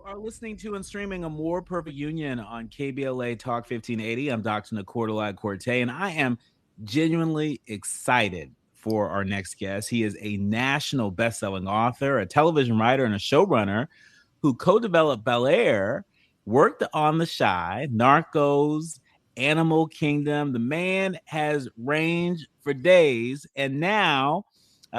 You are listening to and streaming A More Perfect Union on KBLA Talk 1580. I'm Dr. Nii-Quartelai Quartey, and I am genuinely excited for our next guest. He is a national best-selling author, a television writer, and a showrunner who co-developed Bel-Air, worked on The Chi, Narcos, Animal Kingdom. The man has range for days, and now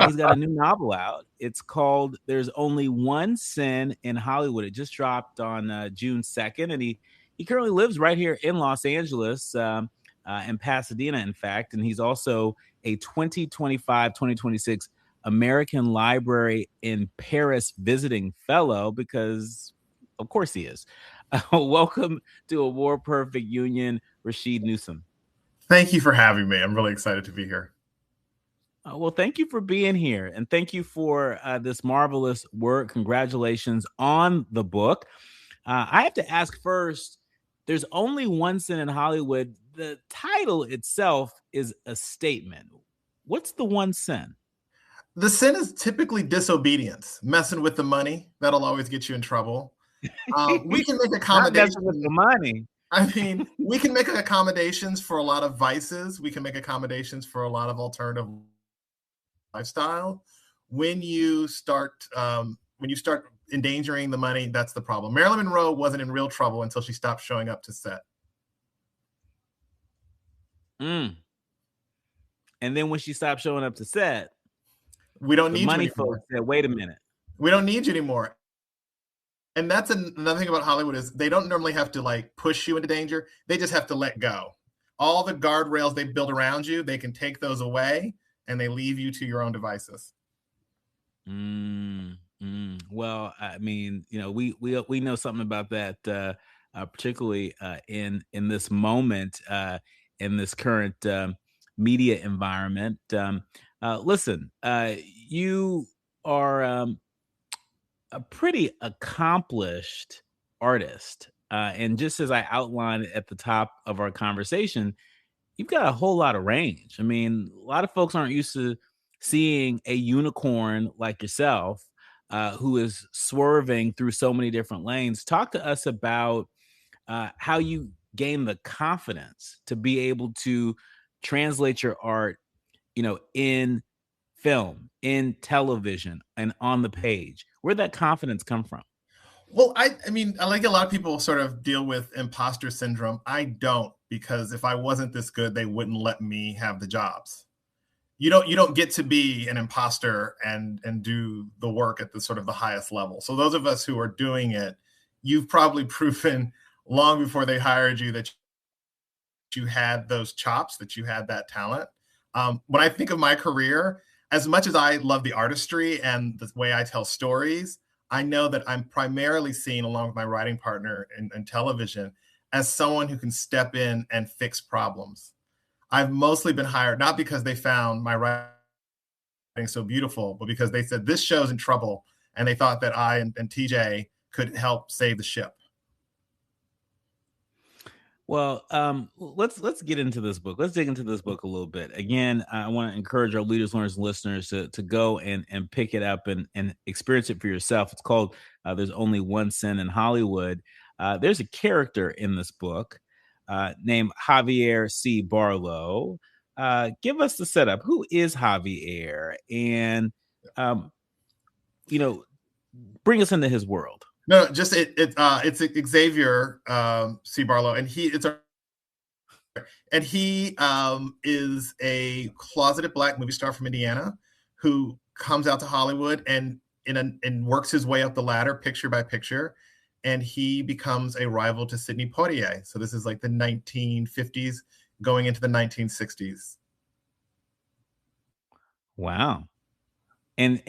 he's got a new novel out. It's called There's Only One Sin in Hollywood. It just dropped on June 2nd, and he currently lives right here in Los Angeles, in Pasadena, in fact. And he's also a 2025-2026 American Library in Paris visiting fellow, because of course he is. Welcome to A More Perfect Union, Rasheed Newson. Thank you for having me. I'm really excited to be here. Well, thank you for being here, and thank you for this marvelous work. Congratulations on the book. I have to ask first, There's Only One Sin in Hollywood. The title itself is a statement. What's the one sin? The sin is typically disobedience, messing with the money. That'll always get you in trouble. We can make accommodations. Not messing with the money. I mean, we can make accommodations for a lot of vices. We can make accommodations for a lot of alternative lifestyle. When you start endangering the money, that's the problem. Marilyn Monroe wasn't in real trouble until she stopped showing up to set. And then when she stopped showing up to set, we don't need money you anymore. Folks said, wait a minute. We don't need you anymore. And that's another thing about Hollywood is they don't normally have to like push you into danger. They just have to let go. All the guardrails they build around you, they can take those away and they leave you to your own devices. Well, I mean, you know, we know something about that, particularly in this moment, in this current media environment. Listen, you are a pretty accomplished artist, and just as I outlined at the top of our conversation, you've got a whole lot of range. I mean, a lot of folks aren't used to seeing a unicorn like yourself, who is swerving through so many different lanes. Talk to us about how you gain the confidence to be able to translate your art, you know, in film, in television, and on the page. Where'd that confidence come from? Well, I mean, I like a lot of people sort of deal with imposter syndrome. I don't, because if I wasn't this good, they wouldn't let me have the jobs. You don't get to be an imposter and do the work at the sort of the highest level. So those of us who are doing it, you've probably proven long before they hired you that you had those chops, that you had that talent. When I think of my career, as much as I love the artistry and the way I tell stories, I know that I'm primarily seen, along with my writing partner in television, as someone who can step in and fix problems. I've mostly been hired not because they found my writing so beautiful, but because they said this show's in trouble, and they thought that I and TJ could help save the ship. Well, let's get into this book. Let's dig into this book a little bit. Again, I want to encourage our leaders, learners, and listeners to go and pick it up and experience it for yourself. It's called There's Only One Sin in Hollywood. There's a character in this book named Javier C. Barlow. Give us the setup. Who is Javier? And, you know, bring us into his world. No, just it's Xavier C. Barlow, and he is a closeted Black movie star from Indiana who comes out to Hollywood and works his way up the ladder, picture by picture, and he becomes a rival to Sidney Poitier. So this is like the 1950s going into the 1960s. Wow, and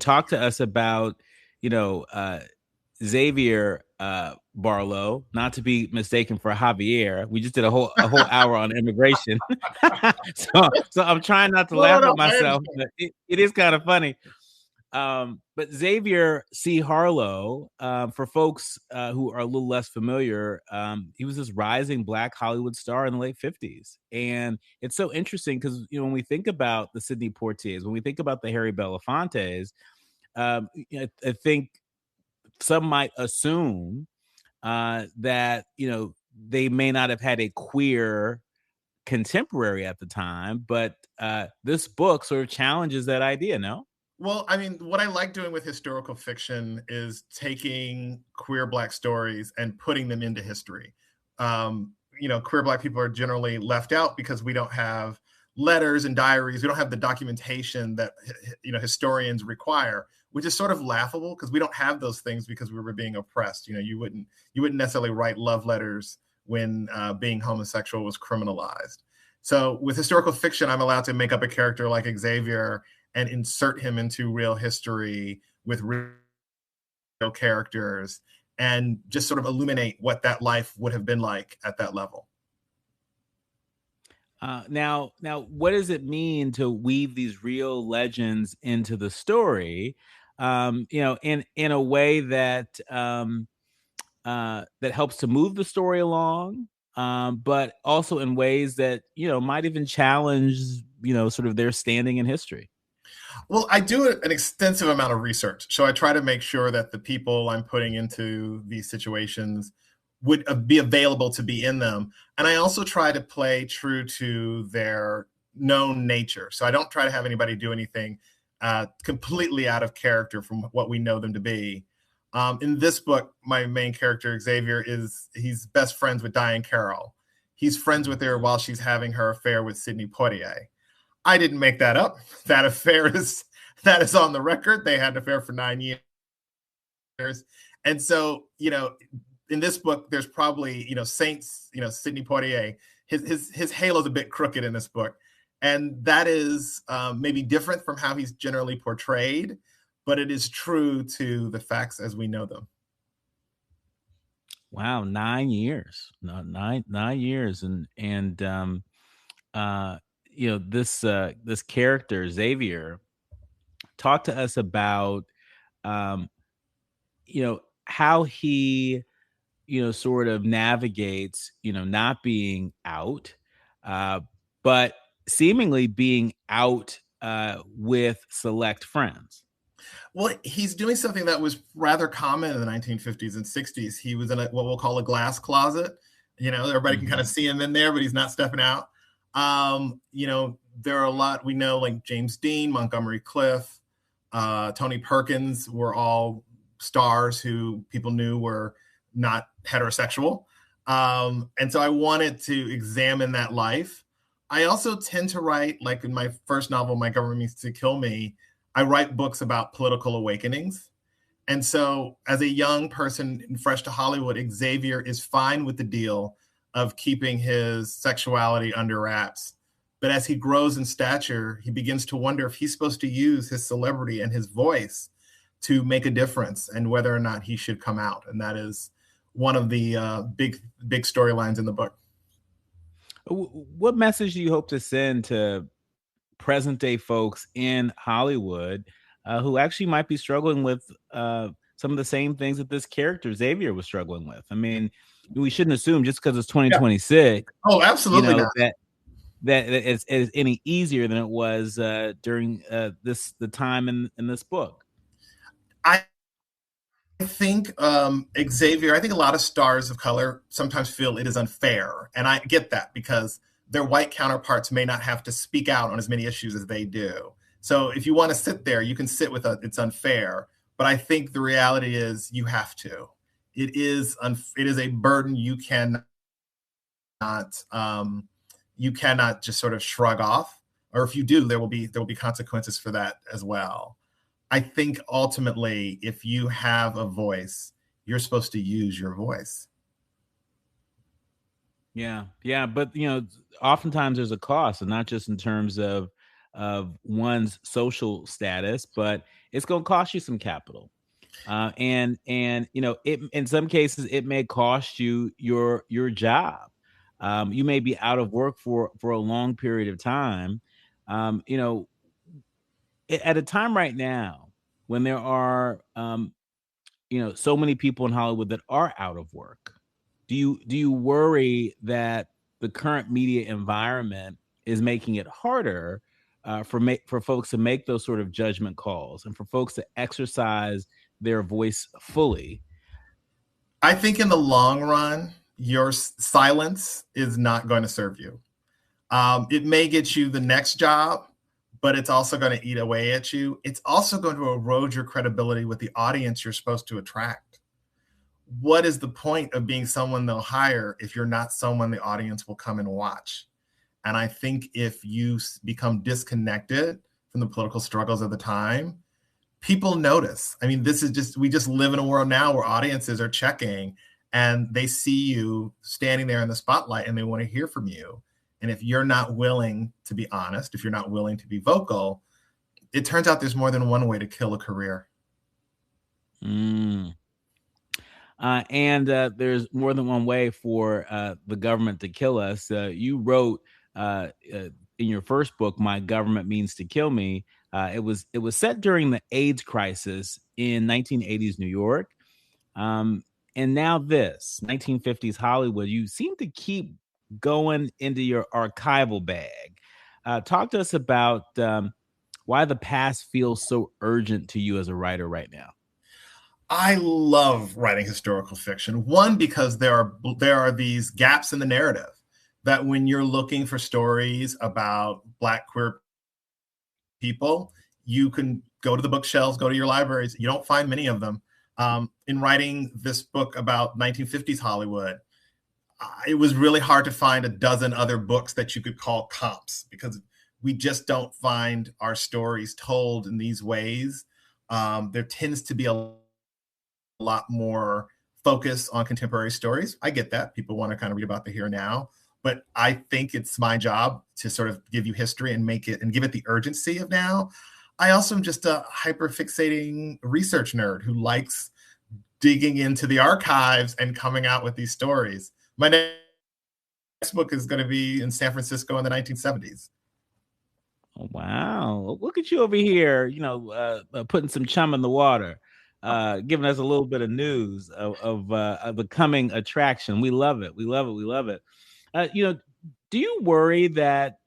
talk to us about, you know, Xavier Barlow, not to be mistaken for Javier. We just did a whole hour on immigration. so I'm trying not to laugh at myself, but it is kind of funny. But Xavier C. Barlow, for folks who are a little less familiar, he was this rising Black Hollywood star in the late 50s. And it's so interesting because, you know, when we think about the Sidney Poitiers, when we think about the Harry Belafontes, I think some might assume that they may not have had a queer contemporary at the time, but this book sort of challenges that idea. No. Well, I mean, what I like doing with historical fiction is taking queer Black stories and putting them into history. Queer Black people are generally left out because we don't have letters and diaries. We don't have the documentation that historians require, which is sort of laughable because we don't have those things because we were being oppressed. You wouldn't necessarily write love letters when being homosexual was criminalized. So with historical fiction, I'm allowed to make up a character like Xavier and insert him into real history with real characters and just sort of illuminate what that life would have been like at that level. Now, what does it mean to weave these real legends into the story? In a way that that helps to move the story along, but also in ways that might even challenge sort of their standing in history. Well, I do an extensive amount of research. So I try to make sure that the people I'm putting into these situations would be available to be in them. And I also try to play true to their known nature. So I don't try to have anybody do anything completely out of character from what we know them to be. In this book, my main character, Xavier, he's best friends with Diane Carroll. He's friends with her while she's having her affair with Nii-Quartelai. I didn't make that up. That is on the record. They had an affair for 9 years. And so, in this book, there's probably, Saints, Nii-Quartelai, his halo's a bit crooked in this book. And that is maybe different from how he's generally portrayed, but it is true to the facts as we know them. Wow, 9 years. No, 9 years. This character Xavier, talk to us about how he sort of navigates not being out, but seemingly being out with select friends. Well, he's doing something that was rather common in the 1950s and 60s. He was in what we'll call a glass closet. Everybody can kind of see him in there, but he's not stepping out. There are a lot we know, like James Dean, Montgomery Clift, Tony Perkins were all stars who people knew were not heterosexual. And so I wanted to examine that life. I also tend to write, like in my first novel, My Government Means to Kill Me, I write books about political awakenings. And so as a young person fresh to Hollywood, Xavier is fine with the deal of keeping his sexuality under wraps. But as he grows in stature, he begins to wonder if he's supposed to use his celebrity and his voice to make a difference and whether or not he should come out. And that is one of the big storylines in the book. What message do you hope to send to present day folks in Hollywood who actually might be struggling with some of the same things that this character Xavier was struggling with? I mean, we shouldn't assume just because it's 2026. Yeah. Oh, absolutely not. That it's any easier than it was during the time in this book. I think Xavier, I think a lot of stars of color sometimes feel it is unfair. And I get that because their white counterparts may not have to speak out on as many issues as they do. So if you want to sit there, you can sit with it's unfair. But I think the reality is you have to. It is a burden you cannot just sort of shrug off. Or if you do, there will be consequences for that as well. I think ultimately, if you have a voice, you're supposed to use your voice. Yeah, but oftentimes there's a cost, and not just in terms of one's social status, but it's going to cost you some capital. And it in some cases it may cost you your job. You may be out of work for a long period of time. At a time right now when there are so many people in Hollywood that are out of work, do you worry that the current media environment is making it harder for folks to make those sort of judgment calls and for folks to exercise their voice fully. I think in the long run, your silence is not going to serve you. It may get you the next job, but it's also going to eat away at you. It's also going to erode your credibility with the audience you're supposed to attract. What is the point of being someone they'll hire if you're not someone the audience will come and watch? And I think if you become disconnected from the political struggles of the time, people notice. I mean, we just live in a world now where audiences are checking and they see you standing there in the spotlight and they want to hear from you. And if you're not willing to be honest, if you're not willing to be vocal, it turns out there's more than one way to kill a career. And there's more than one way for the government to kill us. You wrote in your first book, "My Government Means to Kill Me." It was set during the AIDS crisis in 1980s New York. And now this 1950s Hollywood. You seem to keep going into your archival bag. Talk to us about why the past feels so urgent to you as a writer right now. I love writing historical fiction. One, because there are these gaps in the narrative that when you're looking for stories about Black queer people, you can go to the bookshelves, go to your libraries. You don't find many of them. In writing this book about 1950s Hollywood, it was really hard to find a dozen other books that you could call comps because we just don't find our stories told in these ways. There tends to be a lot more focus on contemporary stories. I get that. People want to kind of read about the here and now, but I think it's my job to sort of give you history and make it and give it the urgency of now. I also am just a hyper fixating research nerd who likes digging into the archives and coming out with these stories. My next book is going to be in San Francisco in the 1970s. Oh, wow. Look at you over here, putting some chum in the water. Giving us a little bit of news of the coming attraction. We love it. We love it. We love it. Do you worry that,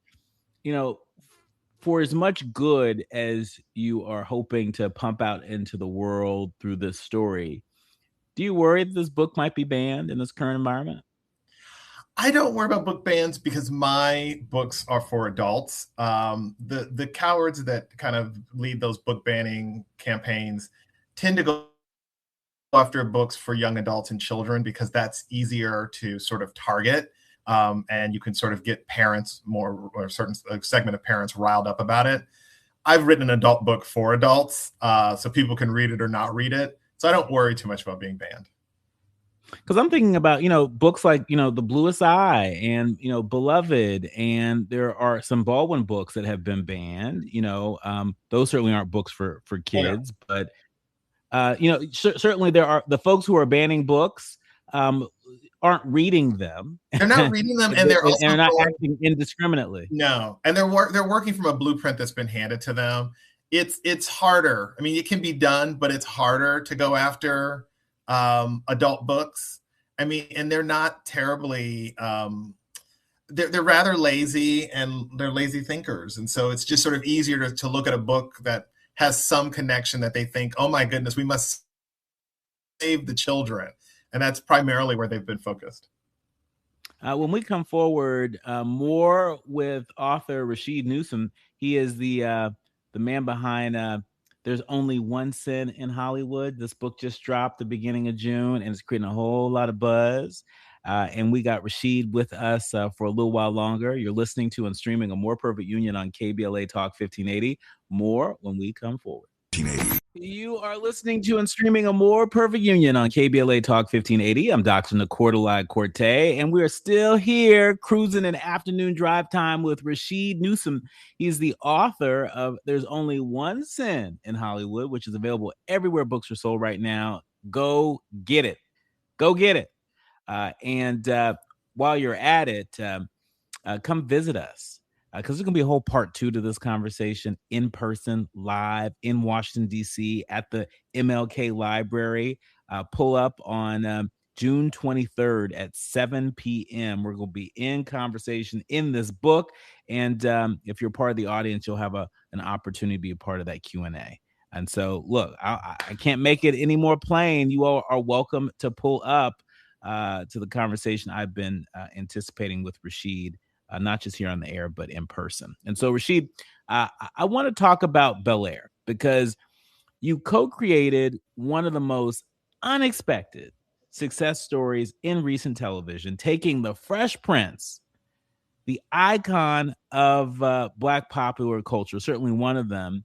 for as much good as you are hoping to pump out into the world through this story, do you worry that this book might be banned in this current environment? I don't worry about book bans because my books are for adults. The cowards that kind of lead those book banning campaigns tend to go after books for young adults and children because that's easier to sort of target. And you can sort of get parents more, or a certain segment of parents riled up about it. I've written an adult book for adults, so people can read it or not read it. So I don't worry too much about being banned. Because I'm thinking about, books like, The Bluest Eye and, Beloved. And there are some Baldwin books that have been banned. Those certainly aren't books for kids, but certainly there are the folks who are banning books aren't reading them. They're not reading them, and they're also not acting indiscriminately. No, and they're working from a blueprint that's been handed to them. It's harder. I mean, it can be done, but it's harder to go after adult books. I mean, and they're not terribly. They're rather lazy, and they're lazy thinkers, and so it's just sort of easier to look at a book that has some connection that they think, oh my goodness, we must save the children. And that's primarily where they've been focused. When we come forward, more with author Rasheed Newson. He is the man behind There's Only One Sin in Hollywood. This book just dropped the beginning of June, and it's creating a whole lot of buzz. And we got Rasheed with us for a little while longer. You're listening to and streaming A More Perfect Union on KBLA Talk 1580. More when we come forward. 1580. You are listening to and streaming A More Perfect Union on KBLA Talk 1580. I'm Dr. Nii-Quartelai Quartey, and we're still here cruising an afternoon drive time with Rasheed Newson. He's the author of There's Only One Sin in Hollywood, which is available everywhere books are sold right now. Go get it. Go get it. And while you're at it, come visit us. Because there's going to be a whole part 2 to this conversation in person, live in Washington, D.C. at the MLK Library. Pull up on June 23rd at 7 p.m. We're going to be in conversation in this book. And if you're part of the audience, you'll have an opportunity to be a part of that Q&A. And so, look, I can't make it any more plain. You all are welcome to pull up to the conversation I've been anticipating with Rasheed, not just here on the air, but in person. And so, Rasheed, I want to talk about Bel-Air because you co-created one of the most unexpected success stories in recent television, taking the Fresh Prince, the icon of Black popular culture, certainly one of them,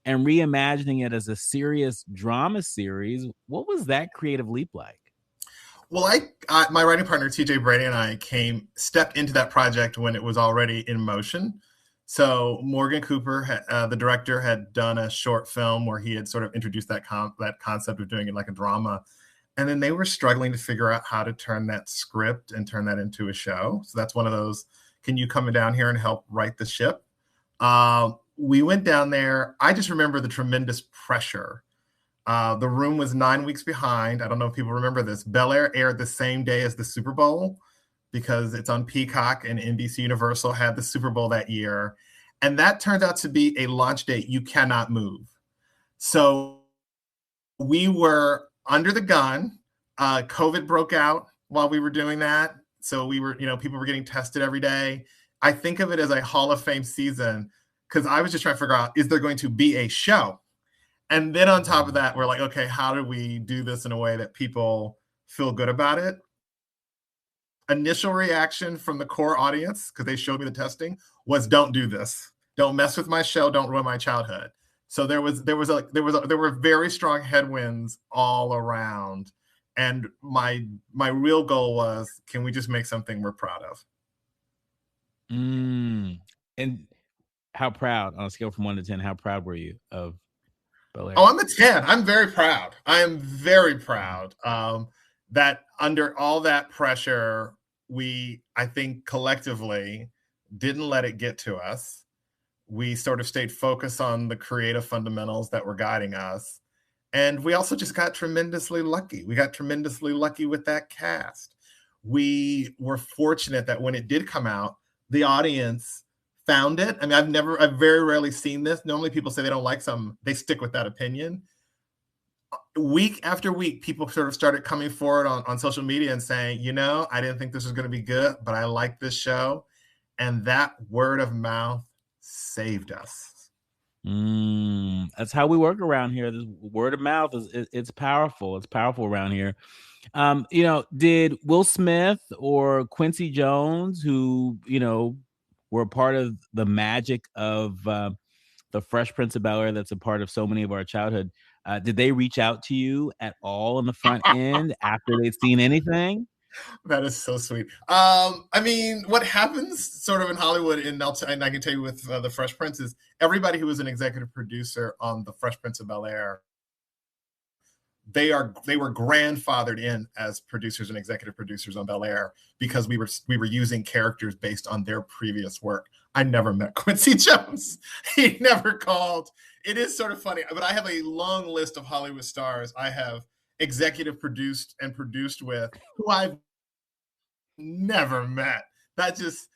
and reimagining it as a serious drama series. What was that creative leap like? Well, my writing partner TJ Brady and I stepped into that project when it was already in motion. So Morgan Cooper, the director, had done a short film where he had sort of introduced that concept of doing it like a drama, and then they were struggling to figure out how to turn that script and turn that into a show. So that's one of those. Can you come down here and help write the ship? We went down there. I just remember the tremendous pressure. The room was 9 weeks behind. I don't know if people remember this. Bel-Air aired the same day as the Super Bowl because it's on Peacock, and NBC Universal had the Super Bowl that year. And that turned out to be a launch date you cannot move. So we were under the gun. COVID broke out while we were doing that. So we were, people were getting tested every day. I think of it as a Hall of Fame season because I was just trying to figure out, is there going to be a show? And then on top of that, we're like, okay, how do we do this in a way that people feel good about it? Initial reaction from the core audience, because they showed me the testing, was don't do this. Don't mess with my show. Don't ruin my childhood. So there were very strong headwinds all around. And my real goal was, can we just make something we're proud of? And how proud, on a scale from 1 to 10, how proud were you of Bel-Air? Oh, I'm a 10. I'm very proud. I am very proud that under all that pressure, I think collectively didn't let it get to us. We sort of stayed focused on the creative fundamentals that were guiding us. And we also just got tremendously lucky. We got tremendously lucky with that cast. We were fortunate that when it did come out, the audience found it. I mean, I've very rarely seen this. Normally people say they don't like something, they stick with that opinion. Week after week, people sort of started coming forward on social media and saying, I didn't think this was going to be good, but I like this show. And that word of mouth saved us. That's how we work around here. This word of mouth it's powerful. It's powerful around here. Did Will Smith or Quincy Jones, who, were a part of the magic of the Fresh Prince of Bel-Air that's a part of so many of our childhood, did they reach out to you at all in the front end after they'd seen anything? That is so sweet. I mean, what happens sort of in Hollywood, and I can tell you with the Fresh Prince, is everybody who was an executive producer on the Fresh Prince of Bel-Air, they were grandfathered in as producers and executive producers on Bel-Air because we were using characters based on their previous work. I never met Quincy Jones. He never called. It is sort of funny, but I have a long list of Hollywood stars I have executive produced and produced with who I've never met. That just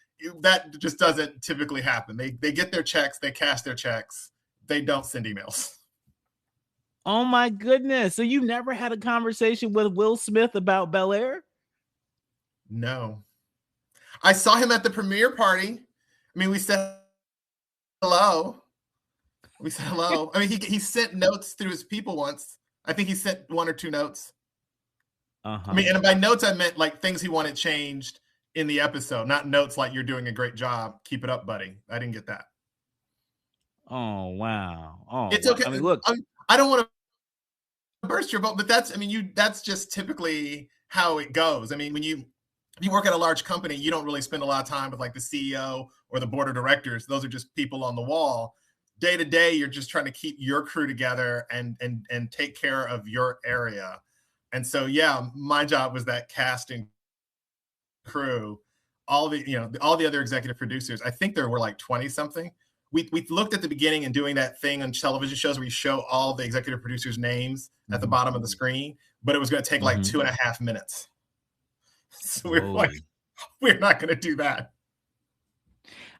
doesn't typically happen. They get their checks, they cash their checks, they don't send emails. Oh my goodness. So you never had a conversation with Will Smith about Bel-Air? No. I saw him at the premiere party. I mean, we said hello. I mean, he sent notes through his people once. I think he sent 1 or 2 notes. I mean, and by notes, I meant like things he wanted changed in the episode, not notes like you're doing a great job. Keep it up, buddy. I didn't get that. Oh, wow. Oh, it's okay. I mean, look, I don't want to burst your bubble, but that's just typically how it goes. I mean, when you work at a large company, you don't really spend a lot of time with like the CEO or the board of directors. Those are just people on the wall. Day to day, you're just trying to keep your crew together and take care of your area. And so, yeah, my job was that casting crew, all the other executive producers. I think there were like 20 something. We looked at the beginning and doing that thing on television shows where you show all the executive producers' names at the bottom of the screen, but it was going to take like 2.5 minutes. So we were like, we're not going to do that.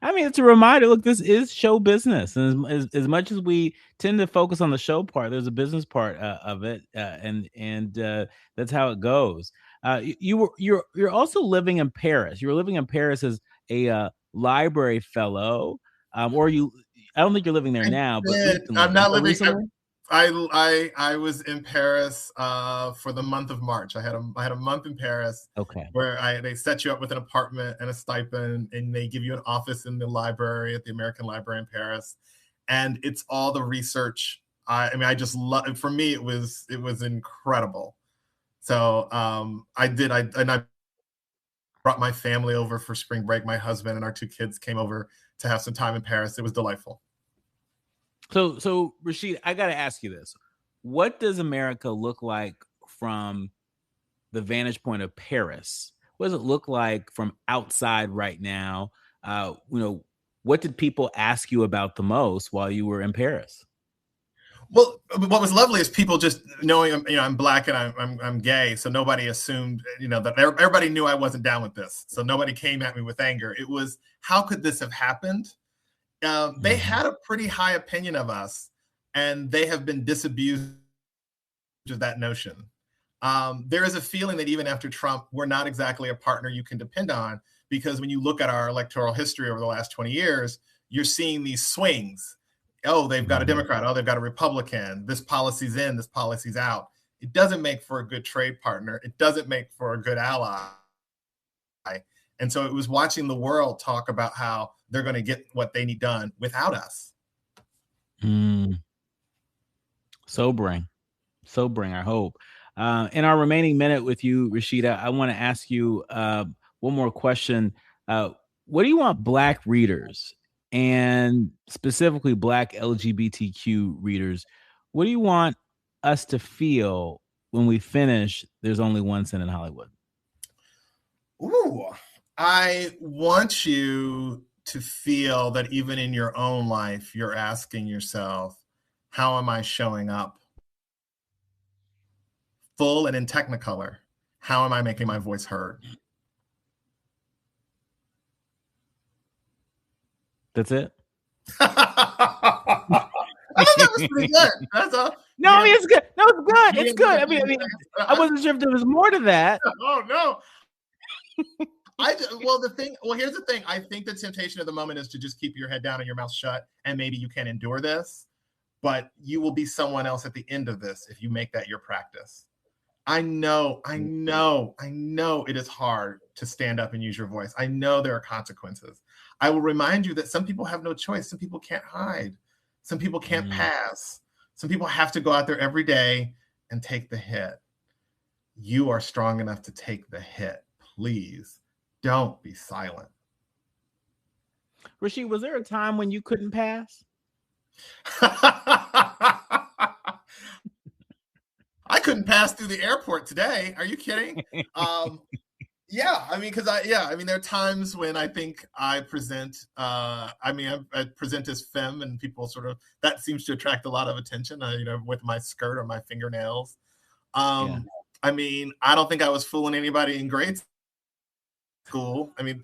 I mean, it's a reminder. Look, this is show business, and as much as we tend to focus on the show part, there's a business part of it, and that's how it goes. You're also living in Paris. You're living in Paris as a library fellow, or you. I don't think you're living there I now, but did. recently. I'm not Oh, living. recently? I was in Paris for the month of March. I had a month in Paris Okay. where they set you up with an apartment and a stipend, and they give you an office in the library at the American Library in Paris, and it's all the research. I mean, I just love. For me, it was incredible. So I brought my family over for spring break. My husband and our 2 kids came over to have some time in Paris. It was delightful. So Rasheed, I got to ask you this: what does America look like from the vantage point of Paris? What does it look like from outside right now? What did people ask you about the most while you were in Paris? Well, what was lovely is people just knowing, I'm Black and I'm gay, so nobody assumed, that everybody knew I wasn't down with this. So nobody came at me with anger. It was, how could this have happened? They had a pretty high opinion of us, and they have been disabused of that notion. There is a feeling that even after Trump, we're not exactly a partner you can depend on, because when you look at our electoral history over the last 20 years, you're seeing these swings. Oh, they've got a Democrat. Oh, they've got a Republican. This policy's in, this policy's out. It doesn't make for a good trade partner. It doesn't make for a good ally. And so it was watching the world talk about how they're going to get what they need done without us. Sobering, I hope. In our remaining minute with you, Rashida, I want to ask you one more question. What do you want Black readers, and specifically Black LGBTQ readers, what do you want us to feel when we finish There's Only One Sin in Hollywood? Ooh, I want you to feel that even in your own life, you're asking yourself, how am I showing up? Full and in Technicolor. How am I making my voice heard? That's it. I thought that was pretty good. That's all. No, I mean, it's good. No, it's good. It's good. I mean, I wasn't sure if there was more to that. Oh no. Here's the thing. I think the temptation of the moment is to just keep your head down and your mouth shut, and maybe you can endure this, but you will be someone else at the end of this if you make that your practice. I know it is hard to stand up and use your voice. I know there are consequences. I will remind you that some people have no choice. Some people can't hide. Some people can't pass. Some people have to go out there every day and take the hit. You are strong enough to take the hit. Please don't be silent. Rasheed, was there a time when you couldn't pass? I couldn't pass through the airport today. Are you kidding? Yeah, I mean, there are times when I think I present, I present as femme, and people sort of, that seems to attract a lot of attention, with my skirt or my fingernails. I mean, I don't think I was fooling anybody in grade school. I mean,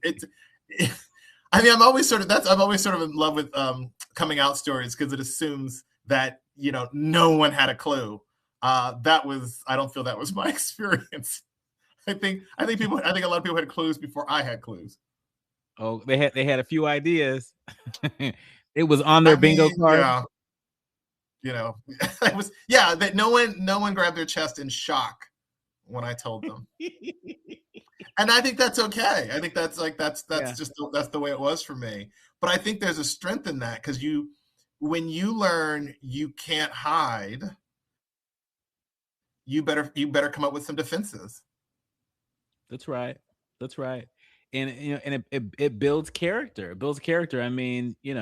I'm always sort of in love with coming out stories, because it assumes that, no one had a clue. I don't feel that was my experience. I think a lot of people had clues before I had clues. Oh, they had a few ideas. It was on their bingo card. Yeah. That no one grabbed their chest in shock when I told them. And I think that's okay. I think that's the way it was for me. But I think there's a strength in that, because when you learn you can't hide, you better come up with some defenses. That's right. And it builds character. It builds character. I mean, it's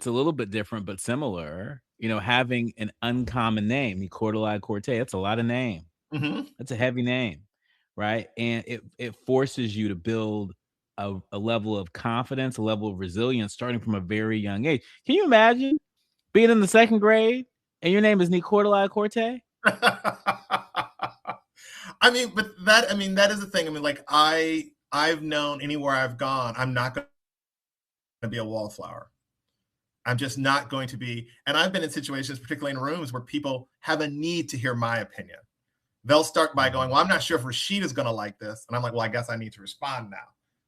a little bit different but similar. Having an uncommon name, Nii-Quartelai Quartey, that's a lot of name. That's a heavy name, right? And it forces you to build a level of confidence, a level of resilience, starting from a very young age. Can you imagine being in the 2nd grade and your name is Nii-Quartelai Quartey? That is the thing. I mean, like, I've known anywhere I've gone, I'm not going to be a wallflower. I'm just not going to be. And I've been in situations, particularly in rooms, where people have a need to hear my opinion. They'll start by going, well, I'm not sure if Rasheed is going to like this. And I'm like, well, I guess I need to respond now.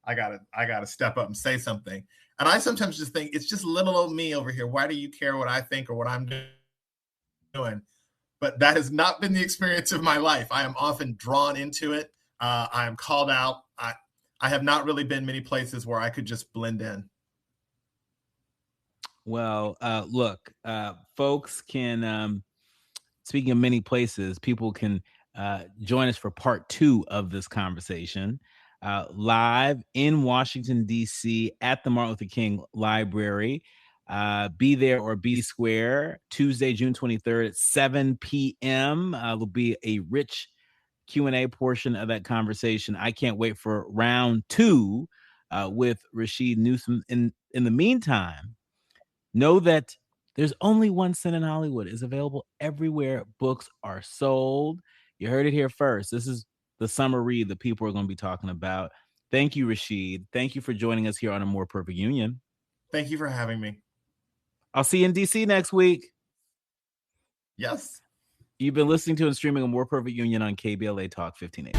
I gotta step up and say something. And I sometimes just think it's just little old me over here. Why do you care what I think or what I'm doing? But that has not been the experience of my life. I am often drawn into it. I am called out. I have not really been many places where I could just blend in. Well, look, folks can, speaking of many places, people can join us for part 2 of this conversation live in Washington, D.C. at the Martin Luther King Library. Be there or be square, Tuesday, June 23rd at 7 p.m. There'll be a rich Q&A portion of that conversation. I can't wait for round 2 with Rasheed Newson. In the meantime, know that there's only one Sin in Hollywood is available everywhere books are sold. You heard it here first. This is the summer read that people are going to be talking about. Thank you, Rasheed. Thank you for joining us here on A More Perfect Union. Thank you for having me. I'll see you in DC next week. Yes. You've been listening to and streaming A More Perfect Union on KBLA Talk 1580.